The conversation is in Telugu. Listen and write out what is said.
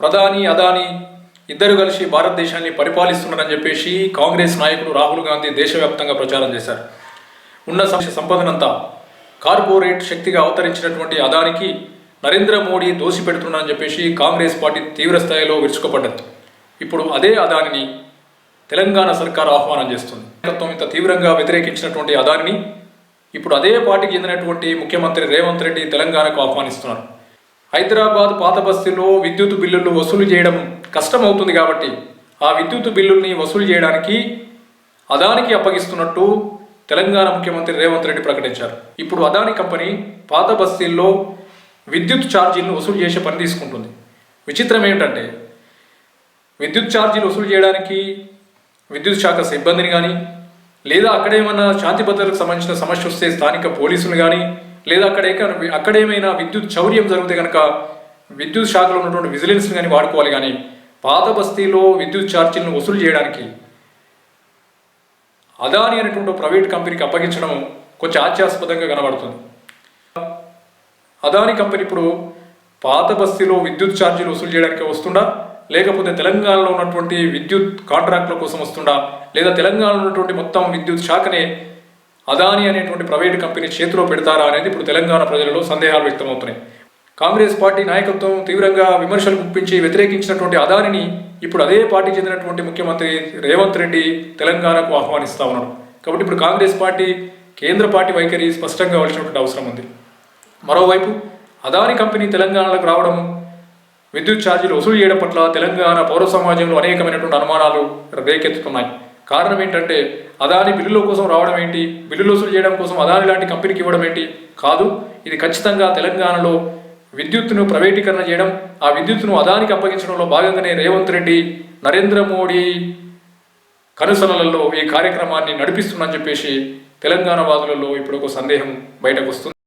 ప్రధాని అదానీ ఇద్దరు కలిసి భారతదేశాన్ని పరిపాలిస్తున్నారని చెప్పేసి కాంగ్రెస్ నాయకుడు రాహుల్ గాంధీ దేశవ్యాప్తంగా ప్రచారం చేశారు. ఉన్న సంపదనంతా కార్పొరేట్ శక్తిగా అవతరించినటువంటి అదానికి నరేంద్ర మోడీ దోషిపెడుతున్నారని చెప్పేసి కాంగ్రెస్ పార్టీ తీవ్ర స్థాయిలో విరుచుకుపడ్డది. ఇప్పుడు అదే అదానిని తెలంగాణ సర్కార్ ఆహ్వానం చేస్తుంది. ఇంత తీవ్రంగా వ్యతిరేకించినటువంటి అదానిని ఇప్పుడు అదే పార్టీకి చెందినటువంటి ముఖ్యమంత్రి రేవంత్ రెడ్డి తెలంగాణకు ఆహ్వానిస్తున్నారు. హైదరాబాద్ పాత బస్తీలో విద్యుత్ బిల్లులు వసూలు చేయడం కష్టమవుతుంది కాబట్టి ఆ విద్యుత్ బిల్లుల్ని వసూలు చేయడానికి అదానికి అప్పగిస్తున్నట్టు తెలంగాణ ముఖ్యమంత్రి రేవంత్ రెడ్డి ప్రకటించారు. ఇప్పుడు అదాని కంపెనీ పాత బస్తీల్లో విద్యుత్ ఛార్జీలను వసూలు చేసే పని తీసుకుంటుంది. విచిత్రం ఏంటంటే విద్యుత్ ఛార్జీలు వసూలు చేయడానికి విద్యుత్ శాఖ సిబ్బందిని కానీ, లేదా అక్కడేమన్నా శాంతి భద్రతలకు సంబంధించిన సమస్య వస్తే స్థానిక పోలీసులు కానీ, లేదా అక్కడేమైనా విద్యుత్ చౌర్యం జరిగితే కనుక విద్యుత్ శాఖలో ఉన్నటువంటి విజిలెన్స్ని కానీ వాడుకోవాలి. కానీ పాత బస్తీలో విద్యుత్ ఛార్జీలను వసూలు చేయడానికి అదాని అనేటువంటి ప్రైవేట్ కంపెనీకి అప్పగించడం కొంచెం హాస్యాస్పదంగా కనబడుతుంది. అదాని కంపెనీ ఇప్పుడు పాత బస్తీలో విద్యుత్ ఛార్జీలు వసూలు చేయడానికి వస్తుందా, లేకపోతే తెలంగాణలో ఉన్నటువంటి విద్యుత్ కాంట్రాక్టుల కోసం వస్తుందా, లేదా తెలంగాణలో ఉన్నటువంటి మొత్తం విద్యుత్ శాఖనే అదాని అనేటువంటి ప్రైవేట్ కంపెనీ చేతిలో పెడతారా అనేది ఇప్పుడు తెలంగాణ ప్రజలలో సందేహాలు వ్యక్తమవుతున్నాయి. కాంగ్రెస్ పార్టీ నాయకత్వం తీవ్రంగా విమర్శలు గుప్పించి వ్యతిరేకించినటువంటి అదానిని ఇప్పుడు అదే పార్టీకి చెందినటువంటి ముఖ్యమంత్రి రేవంత్ రెడ్డి తెలంగాణకు ఆహ్వానిస్తా ఉన్నాడు. కాబట్టి ఇప్పుడు కాంగ్రెస్ పార్టీ కేంద్ర పార్టీ వైఖరి స్పష్టంగా కావాల్సినటువంటి అవసరం ఉంది. మరోవైపు అదాని కంపెనీ తెలంగాణలోకి రావడం, విద్యుత్ ఛార్జీలు వసూలు చేయడం పట్ల తెలంగాణ పౌర సమాజంలో అనేకమైనటువంటి అనుమానాలు రేకెత్తుతున్నాయి. కారణం ఏంటంటే అదాని బిల్లుల కోసం రావడం ఏంటి, బిల్లులు వసూలు చేయడం కోసం అదాని లాంటి కంపెనీకి ఇవ్వడం ఏంటి? కాదు, ఇది ఖచ్చితంగా తెలంగాణలో విద్యుత్తును ప్రైవేటీకరణ చేయడం, ఆ విద్యుత్తును అదానికి అప్పగించడంలో భాగంగానే రేవంత్ రెడ్డి నరేంద్ర మోడీ కనుసనలలో ఈ కార్యక్రమాన్ని నడిపిస్తుందని చెప్పేసి తెలంగాణ వాదులలో ఇప్పుడు ఒక సందేహం బయటకు వస్తుంది.